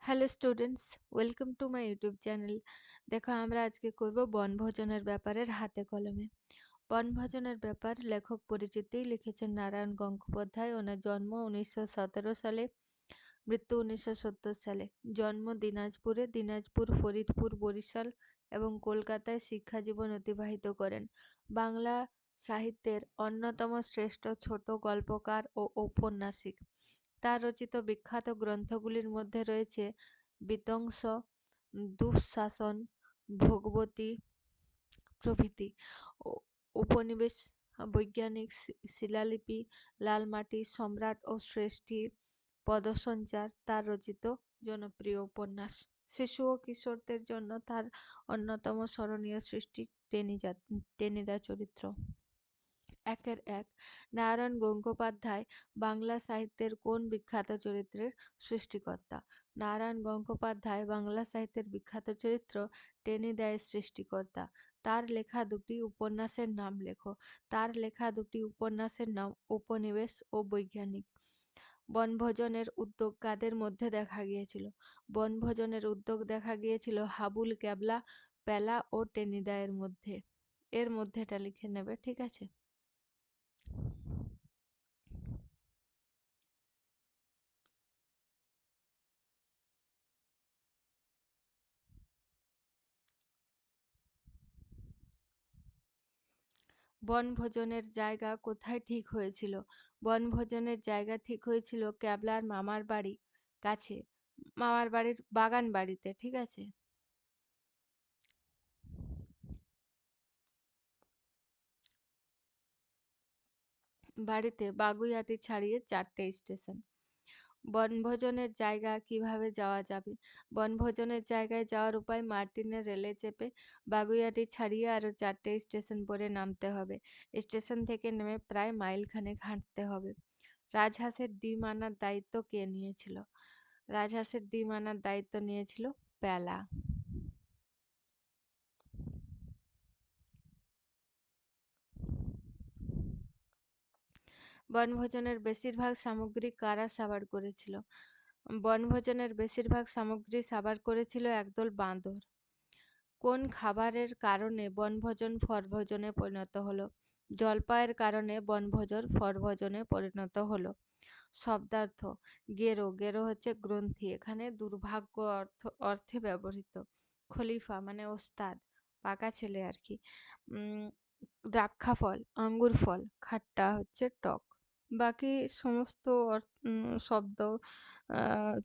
Hello students, welcome to my YouTube channel. দেখো, আমরা আজকে করব বনভোজনের ব্যাপারের হাতে কলমে। বনভোজনের ব্যাপার লেখক পরিচিতিই লিখেছেন নারায়ণ গঙ্গোপাধ্যায়। ওনার জন্ম 1917 সালে, মৃত্যু 1970 সালে। জন্ম দিনাজপুরে, দিনাজপুর, ফরিদপুর, বরিশাল এবং কলকাতায় শিক্ষা জীবন অতিবাহিত করেন। বাংলা সাহিত্যের অন্যতম শ্রেষ্ঠ ছোট গল্পকার ও ঔপন্যাসিক। তার রচিত বিখ্যাত গ্রন্থগুলির মধ্যে রয়েছে বিধ্বংস, দুঃশাসন, ভগবতী প্রভৃতি। উপনিবেশ, বৈজ্ঞানিক, শিলালিপি, লাল মাটি, সম্রাট ও শ্রেষ্ঠী, পদসঞ্চার তার রচিত জনপ্রিয় উপন্যাস। শিশু ও কিশোরদের জন্য তার অন্যতম স্মরণীয় সৃষ্টি টেনিদা চরিত্র। একের এক। নারায়ণ গঙ্গোপাধ্যায় বাংলা সাহিত্যের কোন বিখ্যাত চরিত্রের সৃষ্টিকর্তা? নারায়ণ গঙ্গোপাধ্যায় বাংলা সাহিত্যের বিখ্যাত চরিত্র টেনিদার সৃষ্টিকর্তা। তার লেখা দুটি উপন্যাসের নাম লেখো। তার লেখা দুটি উপন্যাসের নাম উপনিবেশ ও বৈজ্ঞানিক। বনভোজনের উদ্যোগ কাদের মধ্যে দেখা গিয়েছিল? বনভোজনের উদ্যোগ দেখা গিয়েছিল হাবুল, ক্যাবলা, প্যালা ও টেনিদা এর মধ্যে। এর মধ্যেটা লিখে নেবে, ঠিক আছে? বনভোজনের জায়গা কোথায় ঠিক হয়েছিল? বনভোজনের জায়গা ঠিক হয়েছিল ক্যাবলার মামার বাড়ি কাছে, মামার বাড়ির বাগান বাড়িতে, ঠিক আছে? বাড়িতে বাগুইআটি ছাড়িয়ে 4টে স্টেশন। বনভোজনের জায়গা কিভাবে যাওয়া যাবে? বনভোজনের জায়গায় যাওয়ার উপায় মার্টিনের রেলে চেপে বাগুইআটি ছাড়িয়ে আরও 4টে স্টেশন পরে নামতে হবে। স্টেশন থেকে নেমে প্রায় মাইলখানেক হাঁটতে হবে। রাজহাঁসের ডিম আনার দায়িত্ব কে নিয়েছিল? রাজহাঁসের ডিম আনার দায়িত্ব নিয়েছিল প্যালা। বনভোজনের বেশিরভাগ সামগ্রী কারা সাবাড় করেছিল? বনভোজনের বেশিরভাগ সামগ্রী সাবাড় করেছিল একদল বাঁদর। কোন খাবারের কারণে বনভোজন ফরভোজনে পরিণত হলো? জলপাইয়ের কারণে বনভোজন ফরভোজনে পরিণত হলো। শব্দার্থ: গেরো, গেরো হচ্ছে গ্রন্থি, এখানে দুর্ভাগ্য অর্থে ব্যবহৃত। খলিফা মানে ওস্তাদ, পাকা ছেলে আর কি। দ্রাক্ষা ফল, আঙ্গুর ফল, খাট্টা হচ্ছে টক। বাকি সমস্ত শব্দ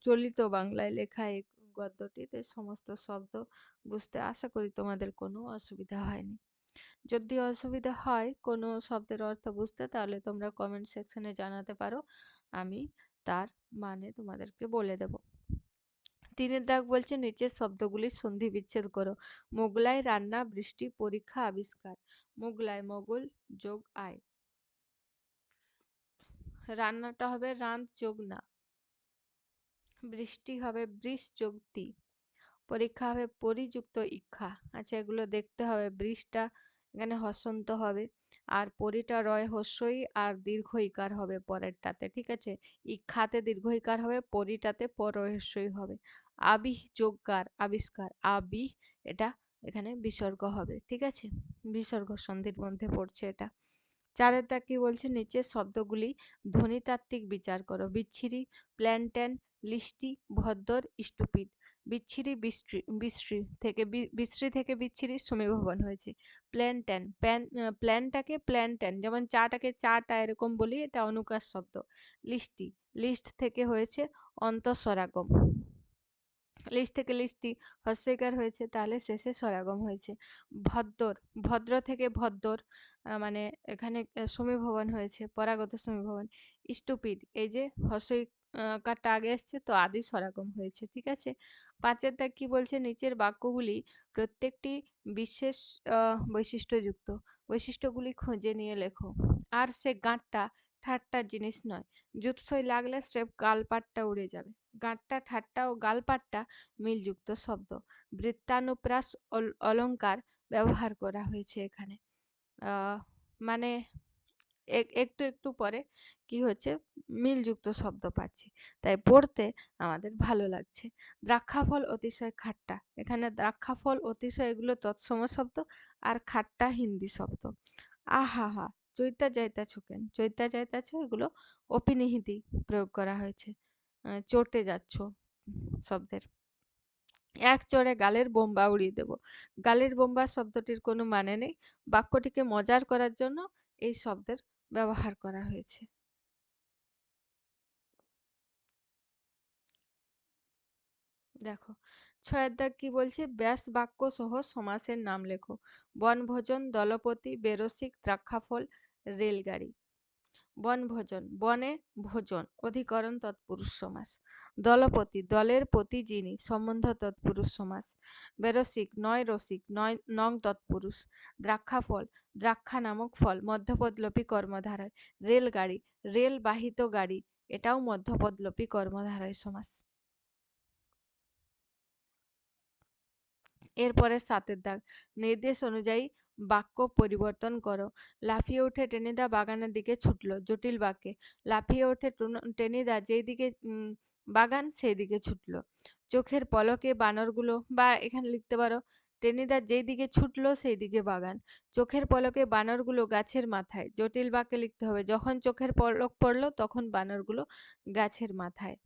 চলিত বাংলায় লেখা এই গদ্যটিতে সমস্ত শব্দ বুঝতে আশা করি তোমাদের কোনো অসুবিধা হয়নি। যদি অসুবিধা হয় কোনো শব্দের অর্থ বুঝতে, তাহলে তোমরা কমেন্ট সেকশনে জানাতে পারো, আমি তার মানে তোমাদেরকে বলে দেব। 3 দাগ বলছে নিচের শব্দগুলির সন্ধি বিচ্ছেদ করো। মোগলাই, রান্না, বৃষ্টি, পরীক্ষা, আবিষ্কার। মোগলাই, মোগল যোগ আয়। রান্নাটা হবে রাঁধ যোগ না। বৃষ্টি হবে বৃষ যোগ তি। পরীক্ষা হবে পরিযুক্ত ইক্ষা। আচ্ছা, এগুলো দেখতে হবে। বৃষটা এখানে হসন্ত হবে, আর পরিটা রয় হস্যই আর দীর্ঘ ইকার হবে পরেরটাতে, ঠিক আছে? ইক্ষাতে দীর্ঘ ইকার হবে, পরিটাতে পর হস্যই হবে। আবিহ যোগকার আবিষ্কার, আবিহ এটা এখানে বিসর্গ হবে, ঠিক আছে? বিসর্গ সন্ধির মধ্যে পড়ছে এটা। 4 দাগ কি বলছে? নিচের শব্দগুলি ধ্বনিতাত্ত্বিক বিচার করো। বিচ্ছিরি, প্ল্যান্টেন, লিস্টি, ভদ্দর, স্টুপিড। বিচ্ছিরি বিশ্রী থেকে বিশ্রী থেকে বিচ্ছিরি সমীভবন হয়েছে। প্ল্যান্টেন, প্ল্যানটাকে প্ল্যান্টেন, যেমন চাটাকে চাটা এরকম বলি, এটা অনুকার শব্দ। লিস্টি, লিস্ট থেকে হয়েছে অন্তঃস্বরাগম। লিস্ট থেকে লিস্টি হস্যইকার হয়েছে, তাহলে শেষে স্বরাগম হয়েছে। ভদ্দর, ভদ্র থেকে ভদ্দর, মানে এখানে সমীভবন হয়েছে, পরাগত সমীভবন। স্টুপিড, এই যে হস্যই কারটা আগে এসছে তো আদি স্বরাগম হয়েছে, ঠিক আছে? 5 দাগ কি বলছে? নিচের বাক্যগুলি প্রত্যেকটি বিশেষ বৈশিষ্ট্যযুক্ত। বৈশিষ্ট্যগুলি খুঁজে নিয়ে লেখো। আর সে গাঁটটা ঠাট্টার জিনিস নয়। জুৎসই লাগলে স্রেফ গালপাটটা উড়ে যাবে। গাঁটটা, ঠাট্টা ও গালপাট্টা মিলযুক্ত শব্দ। বৃত্তানুপ্রাস অলঙ্কার ব্যবহার করা হয়েছে এখানে। মানে একটু একটু পরে কি হচ্ছে, মিলযুক্ত শব্দ পাচ্ছি, তাই পড়তে আমাদের ভালো লাগছে। দ্রাক্ষাফল অতিশয় খাট্টা, এখানে দ্রাক্ষাফল অতিশয় এগুলো তৎসম শব্দ, আর খাট্টা হিন্দি শব্দ। আহা হা, চৈতা যাইতাছ কেন, চৈতা যাইতাছ এগুলো অপিনিহিতি প্রয়োগ করা হয়েছে, চটে যাচ্ছ শব্দের। এক চড়ে গালের বোম্বা উড়িয়ে দেব, গালের বোম্বা শব্দটির কোনো মানে নেই, বাক্যটিকে মজার করার জন্য এই শব্দের ব্যবহার করা হয়েছে। দেখো, ছয়ের দাগ কি বলছে, ব্যাস বাক্য সহ সমাসের নাম লেখো। বনভোজন, দলপতি, বেরসিক, দ্রাক্ষাফল, রেলগাড়ি। বনভোজন, বনে ভোজন, অধিকরণ তৎপুরুষ সমাস। দলপতি, দলের পতি যিনি, সম্বন্ধ তৎপুরুষ সমাস। বেরসিক, নয় রসিক, নয় নং তৎপুরুষ। দ্রাক্ষাফল, দ্রাক্ষা নামক ফল, মধ্যপদলোপী কর্মধারয়। রেলগাড়ি, রেল বাহিত গাড়ি, এটাও মধ্যপদলোপী কর্মধারয় সমাস। এরপরে সাতের দাগ, নির্দেশ অনুযায়ী বাক্য পরিবর্তন করো। লাফিয়ে উঠে টেনিদা বাগানের দিকে ছুটল, জটিল বাক্যে লাফিয়ে উঠে টেনিদা যেই দিকে বাগান সেই দিকে ছুটল। চোখের পলকে বানরগুলো, বা এখানে লিখতে পারো টেনিদা যেই দিকে ছুটলো সেই দিকে বাগান। চোখের পলকে বানরগুলো গাছের মাথায়, জটিল বাক্যে লিখতে হবে যখন চোখের পলক পড়লো তখন বানরগুলো গাছের মাথায়।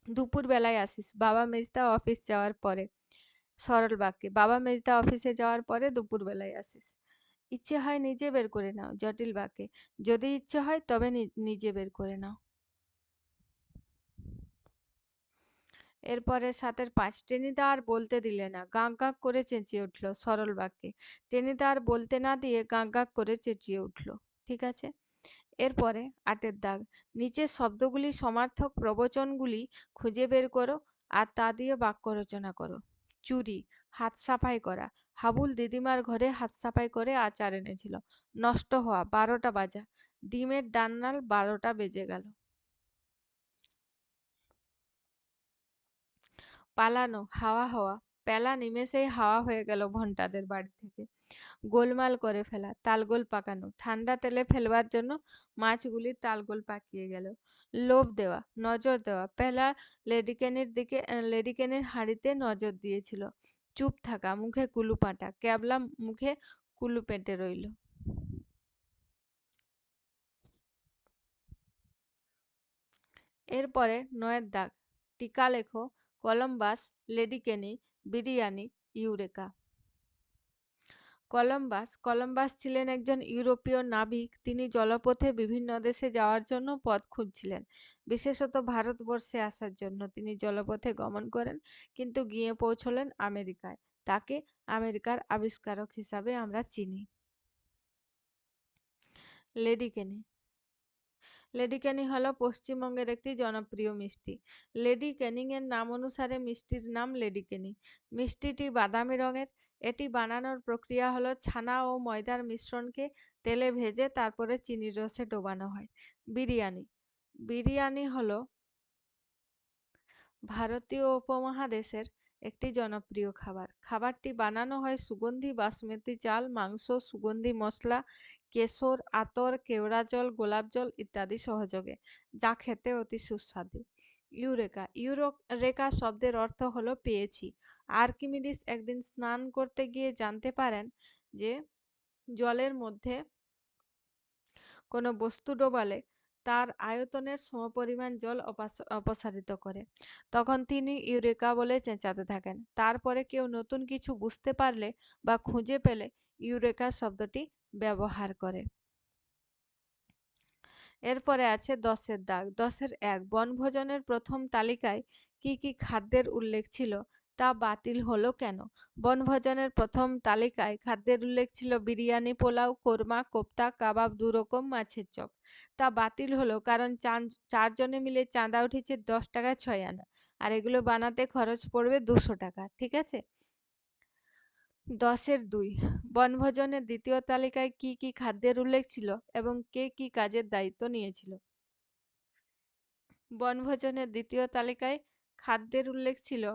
দুপুর বেলায় আসিস, বাবা মেজদা অফিস যাওয়ার পরে। সরল বাক্যে বাবা মেজদা অফিসে যাওয়ার পরে দুপুর বেলায় আসিস। ইচ্ছে হয় নিজে বের করে নাও, জটিল বাক্যে যদি ইচ্ছে হয় তবে নিজে বের করে নাও। এরপরে 7-5, টেনিদা আর বলতে দিলে না, গাঁক গাঁক করে চেঁচিয়ে উঠল, সরল বাক্যে টেনিদা আর বলতে না দিয়ে গাঁক গাঁক করে চেঁচিয়ে উঠল। ঠিক আছে। এরপরে 8-এর দাগ, নিচের শব্দগুলি সমার্থক প্রবচনগুলি খুঁজে বের করো আর তা দিয়ে বাক্য রচনা করো। চুরি, হাত সাফাই করা, হাবুল দিদিমার ঘরে হাত সাফাই করে আচার এনেছিল। নষ্ট হওয়া, 12টা বাজা, ডিমের ডান্নাল 12টা বেজে গেল। পালানো, হাওয়া হওয়া, পেলা নিমেষেই হাওয়া হয়ে গেল ঘন্টাদের বাড়ি থেকে। গোলমাল করে ফেলা, তালগোল পাকানো, ঠান্ডা তেলে ফেলবার জন্য মাছগুলি তালগোল পাকিয়ে গেল। লোভ দেওয়া, নজর দেওয়া, পেলা লেডিকেনির হাঁড়িতে নজর দিয়েছিল। চুপ থাকা, মুখে কুলু পাঁটা, ক্যাবলা মুখে কুলু পেটে রইল। এরপরে 9-এর দাগ, টিকা লেখো, কলম্বাস, লেডিকেনি, বিরিয়ানি, ইউরেকা। কলম্বাস ছিলেন একজন ইউরোপীয় নাবিক, তিনি জলপথে বিভিন্ন দেশে যাওয়ার জন্য পথ খুঁজছিলেন। বিশেষত ভারতবর্ষে আসার জন্য তিনি জলপথে গমন করেন, কিন্তু গিয়ে পৌঁছলেন আমেরিকায়। তাকে আমেরিকার আবিষ্কারক হিসাবে আমরা চিনি। লেডিকেনি, লেডিকেনি হলো পশ্চিমবঙ্গের একটি জনপ্রিয় মিষ্টি। লেডি ক্যানিং এর নাম অনুসারে মিষ্টির নাম লেডিকেনি। মিষ্টিটি বাদামি রঙের। এটি বানানোর প্রক্রিয়া হলো ছানা ও ময়দার মিশ্রণকে তেলে ভেজে তারপরে চিনির রসে ডোবানো হয়। বিরিয়ানি, বিরিয়ানি হলো ভারতীয় উপমহাদেশের একটি জনপ্রিয় খাবার। খাবারটি বানানো হয় সুগন্ধি বাসমতি চাল, মাংস, সুগন্ধি মশলা, কেশর, আতর, কেওড়া জল, গোলাপ জল ইত্যাদি সহযোগে, যা খেতে অতি সুস্বাদু। ইউরেকা, ইউরেকা শব্দের অর্থ হলো পেয়েছি। আর্কিমিডিস একদিন স্নান করতে গিয়ে জানতে পারেন যে জলের মধ্যে কোনো বস্তু ডোবালে তার আয়তনের সমপরিমাণ জল অপসারিত করে। তখন তিনি ইউরেকা বলে চেঁচাতে থাকেন। তারপরে কেউ নতুন কিছু বুঝতে পারলে বা খুঁজে পেলে ইউরেকা শব্দটি ব্যবহার করে। এরপরে আছে 10-এর দাগ। 10-এর 1, বনভোজনের প্রথম তালিকায় কি কি খাদ্যের উল্লেখ ছিল তা বাতিল হলো কেন? বনভোজনের প্রথম তালিকায় খাদ্যের উল্লেখ ছিল বিরিয়ানি, পোলাও, কোরমা, কোপ্তা, কাবাব, 2 রকম মাছের চপ। তা বাতিল হলো কারণ চারজনে মিলে চাঁদা উঠেছে 10 টাকায় 6 আনা, আর এগুলো বানাতে খরচ পড়বে 200 টাকা। ঠিক আছে। 10-এর 2, বনভোজনের দ্বিতীয় তালিকায় কি কি খাদ্যের উল্লেখ ছিল এবং কে কি কাজের দায়িত্ব নিয়েছিল? বনভোজনের দ্বিতীয় তালিকায় খাদ্যের উল্লেখ ছিল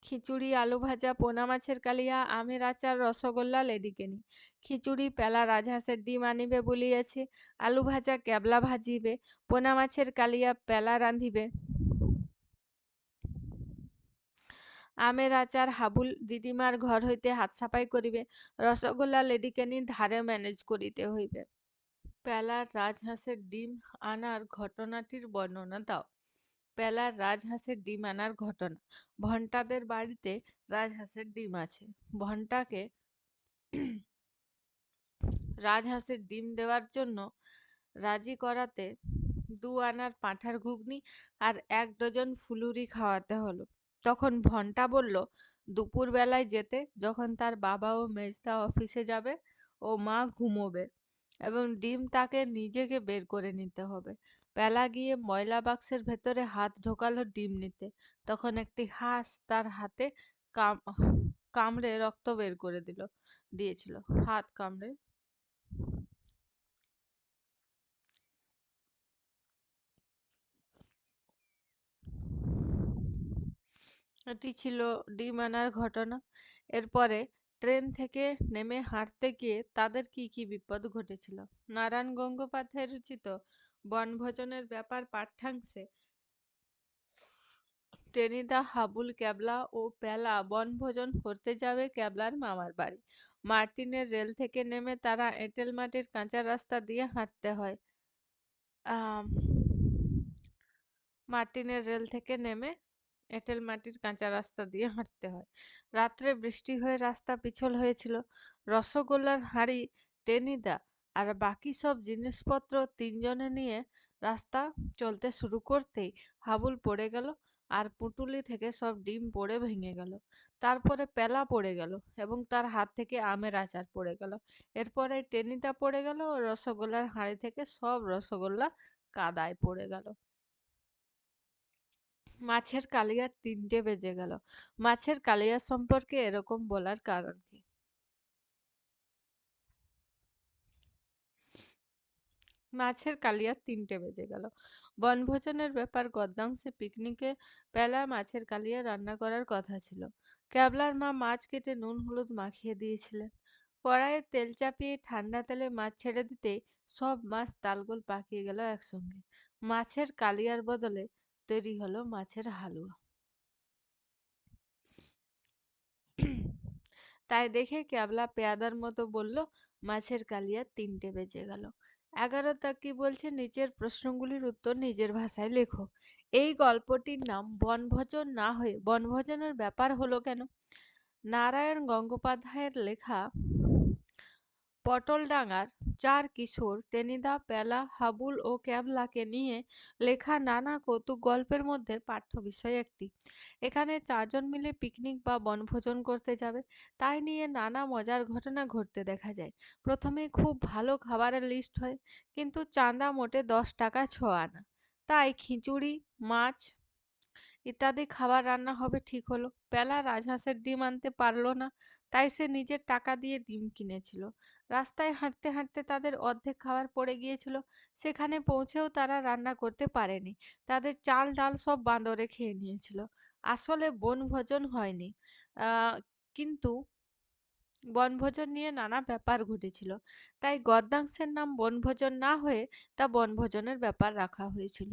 খিচুড়ি, আলু ভাজা, পোনা মাছের কালিয়া, আমের আচার, রসগোল্লা লেডিকেনি। খিচুড়ি পেলা রাজহাঁসের ডিম আনিবে বলিয়াছে, আলু ভাজা ক্যাবলা ভাজিবে, পোনা মাছের কালিয়া পেলা রাঁধিবে, আমের আচার হাবুল দিদিমার ঘর হইতে হাত সাফাই করিবে, রসগোল্লা লেডিকেনি ধারে ম্যানেজ করিতে হইবে। পেলার রাজহাঁসের ডিম আনার ঘটনাটির বর্ণনা দাও। পেলার রাজহাঁসের ডিম আনার ঘটনা। ভন্টাদের বাড়িতে রাজহাঁসের ডিম আছে। ভন্টাকে রাজহাঁসের ডিম দেওয়ার জন্য রাজি করাতে 2 আনার পাঁঠার ঘুগনি আর 1 ডজন ফুলুরি খাওয়াতে হলো। তখন ভন্টা বলল দুপুরবেলায় যেতে, যখন তার বাবা ও মেজদা অফিসে যাবে ও মা ঘুমোবে, এবং ডিম তাকে নিজেকে বের করে নিতে হবে। পেলা গিয়ে ময়লা বাক্সের ভেতরে হাত ঢোকালো ডিম নিতে। তখন একটি হাঁস তার হাতে কামড়ে রক্ত বের করে দিয়েছিল। হাত কামড়ে। এটি ছিল ডিম আনার ঘটনা। এরপরে ট্রেন থেকে নেমে হাঁটতে গিয়ে তাদের কি কি বিপদ ঘটেছিল। নারায়ণ গঙ্গোপাধ্যায় রচিত বনভোজনের ব্যাপার পাঠ্যাংশে টেনিদা, হাবুল, ক্যাবলা ও পেলা বনভোজন করতে যাবে ক্যাবলার মামার বাড়ি। মার্টিনের রেল থেকে নেমে তারা এঁটেল মাটির কাঁচা রাস্তা দিয়ে হাঁটতে হয়। আহ মার্টিনের রেল থেকে নেমে এঁটেল মাটির কাঁচা রাস্তা দিয়ে হাঁটতে হয়। রাত্রে বৃষ্টি হয়ে রাস্তা পিছল হয়েছিল। রসগোল্লার হাঁড়ি টেনিদা আর বাকি সব জিনিসপত্র তিনজনে নিয়ে রাস্তা চলতে শুরু করতেই হাবুল পড়ে গেল আর পুঁটুলি থেকে সব ডিম পড়ে ভেঙে গেল। তারপরে পেলা পড়ে গেল এবং তার হাত থেকে আমের আচার পড়ে গেল। এরপরে টেনিদা পড়ে গেল ও রসগোল্লার হাঁড়ি থেকে সব রসগোল্লা কাদায় পড়ে গেল। মাছের কালিয়ার 3টে বেজে গেল। মাছের কালিয়া সম্পর্কে এরকম বলার কারণ কি? মাছের কালিয়ার 3টে বেজে গেল। বনভোজনের ব্যাপার গদ্যাংশে পিকনিকে পেলা মাছের কালিয়া রান্না করার কথা ছিল। ক্যাবলার মা মাছ কেটে নুন হলুদ মাখিয়ে দিয়েছিলেন। কড়াইয়ে তেল চাপিয়ে ঠান্ডা তেলে মাছ ছেড়ে দিতেই সব মাছ তালগোল পাকিয়ে গেল একসঙ্গে। মাছের কালিয়ার বদলে তৈরি হলো মাছের হালুয়া। তাই দেখে ক্যাবলা পেয়াদার মতো বলল, মাছের কালিয়া 3টে বেজে গেল। 11 তা কি বলছে নিচের প্রশ্নগুলির উত্তর নিজের ভাষায় লেখো। এই গল্পটির নাম বনভোজন না হয়ে বনভোজনের ব্যাপার হলো কেন? নারায়ণ গঙ্গোপাধ্যায়ের লেখা পটলডাঙার 4 কিশোর টেনিদা, পেলা, হাবুল ও ক্যাবলাকে নিয়ে লেখা নানা কৌতুক গল্পের মধ্যে পাঠ্য বিষয় একটি। এখানে 4 জন মিলে পিকনিক বা বনভোজন করতে যাবে, তাই নিয়ে নানা মজার ঘটনা ঘটতে দেখা যায়। প্রথমে খুব ভালো খাবারের লিস্ট হয়, কিন্তু চাঁদা মোটে 10 টাকা 6 আনা। তাই খিচুড়ি, মাছ ইত্যাদি খাবার রান্না হবে ঠিক হলো। পেলা রাজহাঁসের ডিম আনতে পারলো না, তাই সে নিজের টাকা দিয়ে ডিম কিনেছিল। রাস্তায় হাঁটতে হাঁটতে তাদের অর্ধেক খাবার পড়ে গিয়েছিল। সেখানে পৌঁছেও তারা রান্না করতে পারেনি। তাদের চাল ডাল সব বাঁদরে খেয়ে নিয়েছিল। আসলে বনভোজন হয়নি, কিন্তু বনভোজন নিয়ে নানা ব্যাপার ঘটেছিল। তাই গদ্যাংশের নাম বনভোজন না হয়ে তা বনভোজনের ব্যাপার রাখা হয়েছিল।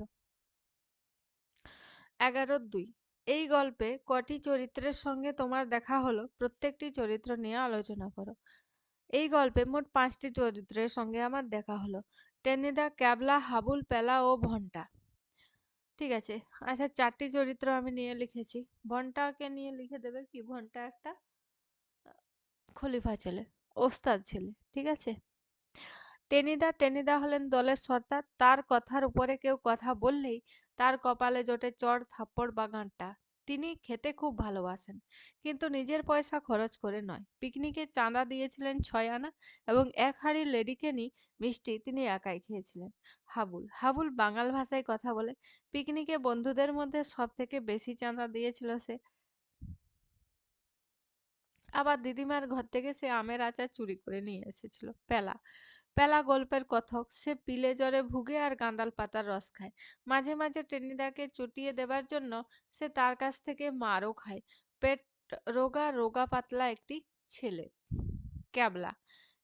11.2 এই গল্পে কটি চরিত্রের সঙ্গে তোমার দেখা হলো, প্রত্যেকটি চরিত্র নিয়ে আলোচনা করো। এই গল্পে মোট 5টি চরিত্রের সঙ্গে আমার দেখা হলো। টেনিদা, ক্যাবলা, হাবুল, পেলা ও ভন্টা। ঠিক আছে। আচ্ছা, 4টি চরিত্র আমি নিয়ে লিখেছি। ভন্টাকে নিয়ে লিখে দেবে কি, ভন্টা একটা খলিফা ছেলে, ওস্তাদ ছেলে। ঠিক আছে। টেনিদা হলেন দলের সর্দার। তার কথার উপরে কেউ কথা বললেই তার কপালে জোটে চড়, থাপ্পড় বা গাঁটটা। তিনি খেতে খুব ভালোবাসেন, কিন্তু নিজের পয়সা খরচ করে নয়। পিকনিকে চাঁদা দিয়েছিলেন 6 আনা এবং 1 হাঁড়ি লেডিকেনি মিষ্টি তিনি একাই খেয়েছিলেন। হাবুল বাঙাল ভাষায় কথা বলে। পিকনিকে বন্ধুদের মধ্যে সব থেকে বেশি চাঁদা দিয়েছিল সে। আবার দিদিমার ঘর থেকে সে আমের আচার চুরি করে নিয়ে এসেছিল। পেলা পেলা গল্পের কথক। সে পিলে জ্বরে ভুগে আর গাঁদাল পাতার রস খায়। মাঝে মাঝে টেনিদাকে চটিয়ে দেবার জন্য সে তার কাছ থেকে মারও খায়। পেট রোগা রোগা পাতলা একটি ছেলে। ক্যাবলা।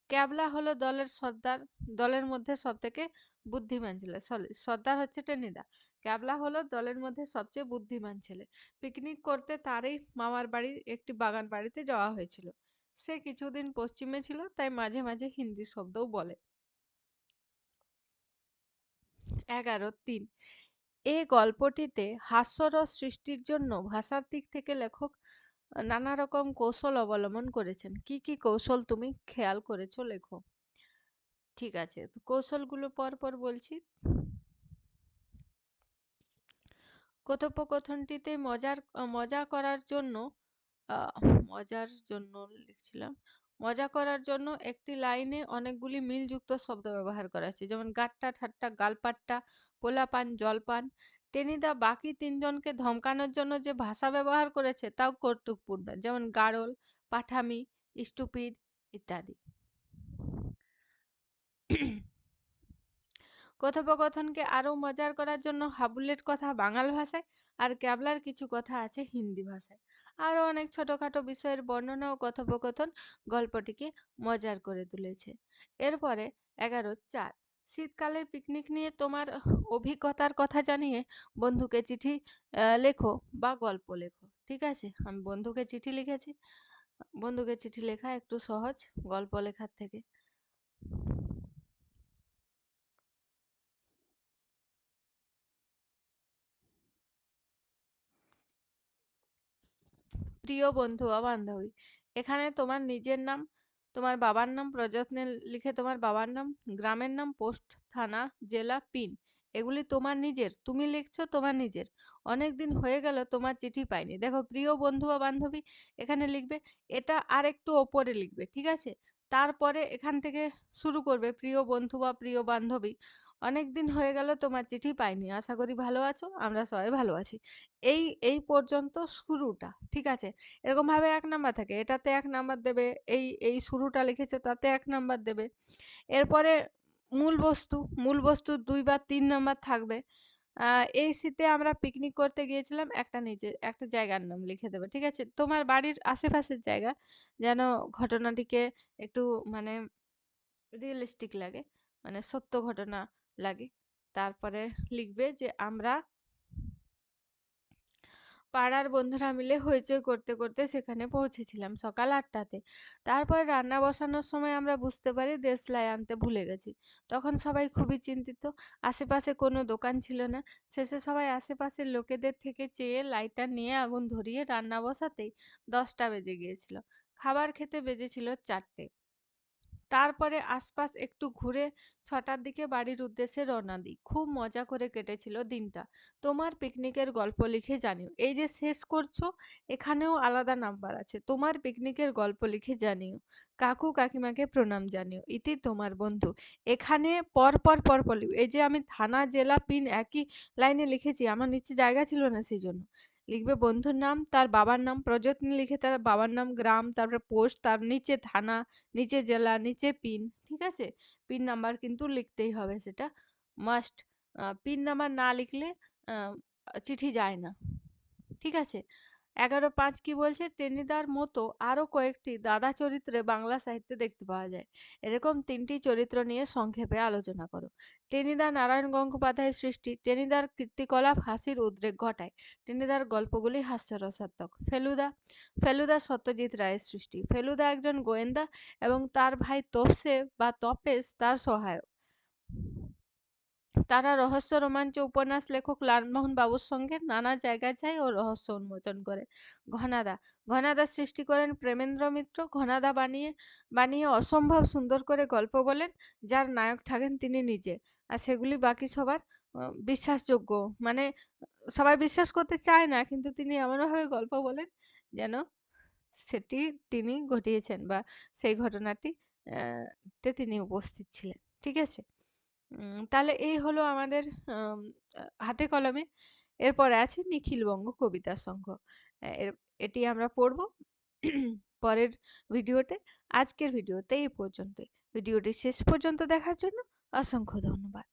ক্যাবলা হলো দলের সর্দার, দলের মধ্যে সব থেকে বুদ্ধিমান ছেলে। সর্দার হচ্ছে টেনিদা, ক্যাবলা হলো দলের মধ্যে সবচেয়ে বুদ্ধিমান ছেলে। পিকনিক করতে তারই মামার বাড়ির একটি বাগান বাড়িতে যাওয়া হয়েছিল। সে কিছুদিন পশ্চিমে ছিল, তাই মাঝে মাঝে হিন্দি শব্দও বলে। 11.3 এ গল্পটিতে হাস্যরস সৃষ্টির জন্য ভাষার দিক থেকে লেখক নানা রকম কৌশল অবলম্বন করেছেন। কি কি কৌশল তুমি খেয়াল করেছো লেখো। ঠিক আছে, তো কৌশলগুলো পর পর বলছি। কথোপকথনটিতে মজা করার জন্য আহ, মজার জন্য লিখছিলাম, মজা করার জন্য একটি লাইনে অনেকগুলি মিলযুক্ত শব্দ ব্যবহার করা আছে, যেমন গাট্টা ঠাট্টা গালপাট্টা পোলাপান জলপান। টেনিদা বাকি তিনজনকে ধমকানোর জন্য যে ভাষা ব্যবহার করেছে তাও কৌতুকপূর্ণ, যেমন গাড়ল, পাঠামি, স্টুপিড ইত্যাদি। কথোপকথনকে আরো মজার করার জন্য হাবুলের কথা বাঙাল ভাষায় আর ক্যাবলার কিছু কথা আছে হিন্দি ভাষায়। আরো অনেক ছোটখাটো বিষয়ের বর্ণনা ও কথোপকথন গল্পটিকে মজার করে তুলেছে। এরপরে 11.4 শীতকালের পিকনিক নিয়ে তোমার অভিজ্ঞতার কথা জানিয়ে বন্ধুকে চিঠি লেখো বা গল্প লেখো। ঠিক আছে, আমি বন্ধুকে চিঠি লিখেছি। বন্ধুকে চিঠি লেখা একটু সহজ গল্প লেখার থেকে। প্রিয় বন্ধু বা বান্ধবী, এখানে তোমার নিজের নাম, তোমার বাবার নাম প্রযত্নে লিখে তোমার বাবার নাম, গ্রামের নাম, পোস্ট, থানা, জেলা, পিন, এগুলি তোমার নিজের, তুমি লিখছো তোমার নিজের। অনেক দিন হয়ে গেল তোমার চিঠি পাইনি। দেখো, প্রিয় বন্ধু বা বান্ধবী এখানে লিখবে, এটা আর একটু ওপরে লিখবে, ঠিক আছে? তারপরে এখান থেকে শুরু করবে, প্রিয় বন্ধু বা প্রিয় বান্ধবী, অনেক দিন হয়ে গেল তোমার চিঠি পাইনি, আশা করি ভালো আছো, আমরা সবাই ভালো আছি। এই এই পর্যন্ত শুরুটা, ঠিক আছে? এরকম ভাবে 1 নাম্বার থাকে, এটাতে 1 নাম্বার দেবে। এই এই শুরুটা লিখেছে তাতে 1 নাম্বার দেবে। এরপরে মূল বস্তু, মূল বস্তু 2 বা 3 নাম্বার থাকবে। এই শীতে আমরা পিকনিক করতে গিয়েছিলাম, একটা জায়গার নাম লিখে দেবে, ঠিক আছে? তোমার বাড়ির আশেপাশের জায়গা, যেন ঘটনাটিকে একটু মানে রিয়েলিস্টিক লাগে, মানে সত্য ঘটনা লাগে। তারপরে লিখবে যে আমরা পাড়ার বন্ধুরা মিলে হইচই করতে করতে সেখানে পৌঁছেছিলাম সকাল 8টাতে। তারপর রান্না বসানোর সময় আমরা বুঝতে পারি দেশলাই আনতে ভুলে গেছি। তখন সবাই খুবই চিন্তিত, আশেপাশে কোনো দোকান ছিল না। শেষে সবাই আশেপাশের লোকেদের থেকে চেয়ে লাইটার নিয়ে আগুন ধরিয়ে রান্না বসাতেই 10টা বেজে গিয়েছিল। খাবার খেতে বেজেছিল 4টে। তারপরে আশপাশ একটু ঘুরে 6টার দিকে বাড়ির উদ্দেশ্যে রওনা দিই। খুব মজা করে কেটেছিল দিনটা। তোমার পিকনিকের গল্প লিখে জানিও। এই যে শেষ করছো, এখানেও আলাদা নাম্বার আছে। তোমার পিকনিকের গল্প লিখে জানিও। কাকু কাকিমাকে প্রণাম জানিও। ইতি তোমার বন্ধু। এখানে পর পর এই যে আমি থানা জেলা পিন একই লাইনে লিখেছি, আমার নিচে জায়গা ছিল না, সেই জন্য লিখবে বন্ধুর নাম, তার বাবার নাম, প্রযত্ন লিখে তার বাবার নাম, গ্রাম, তারপরে পোস্ট, তার নিচে থানা, নিচে জেলা, নিচে পিন। ঠিক আছে, পিন নাম্বার কিন্তু লিখতেই হবে, সেটা মাস্ট। পিন নাম্বার না লিখলে আহ, চিঠি যায় না। ঠিক আছে। 11.5 কি বলছে, টেনিদার মতো আরো কয়েকটি দাদা চরিত্রে বাংলা সাহিত্যে দেখতে পাওয়া যায়। এরকম 3টি চরিত্র নিয়ে সংক্ষেপে আলোচনা করো। টেনিদা নারায়ণ গঙ্গোপাধ্যায়ের সৃষ্টি। টেনিদার কীর্তিকলাপ হাসির উদ্রেক ঘটায়। টেনিদার গল্পগুলি হাস্যরসাত্মক। ফেলুদা সত্যজিৎ রায়ের সৃষ্টি। ফেলুদা একজন গোয়েন্দা এবং তার ভাই তপেশ তার সহায়ক। তারা রহস্য রোমাঞ্চ উপন্যাস লেখক লালমোহন বাবুর সঙ্গে নানা জায়গায় যায় ও রহস্য উন্মোচন করে। ঘনাদা ঘনাদা সৃষ্টি করেন প্রেমেন্দ্র মিত্র। ঘনাদা বানিয়ে বানিয়ে অসম্ভব সুন্দর করে গল্প বলেন, যার নায়ক থাকেন তিনি নিজে, আর সেগুলি বাকি সবার বিশ্বাসযোগ্য, মানে সবাই বিশ্বাস করতে চায় না, কিন্তু তিনি এমনভাবে গল্প বলেন যেন সেটি তিনি ঘটিয়েছেন বা সেই ঘটনাটি তে তিনি উপস্থিত ছিলেন। ঠিক আছে। তাহলে এই হলো আমাদের হাতে কলমে। এরপরে আছে নিখিলবঙ্গ কবিতা সংঘ। এটি আমরা পড়ব পরের ভিডিওতে। আজকের ভিডিওতে এই পর্যন্ত। ভিডিওটি শেষ পর্যন্ত দেখার জন্য অসংখ্য ধন্যবাদ।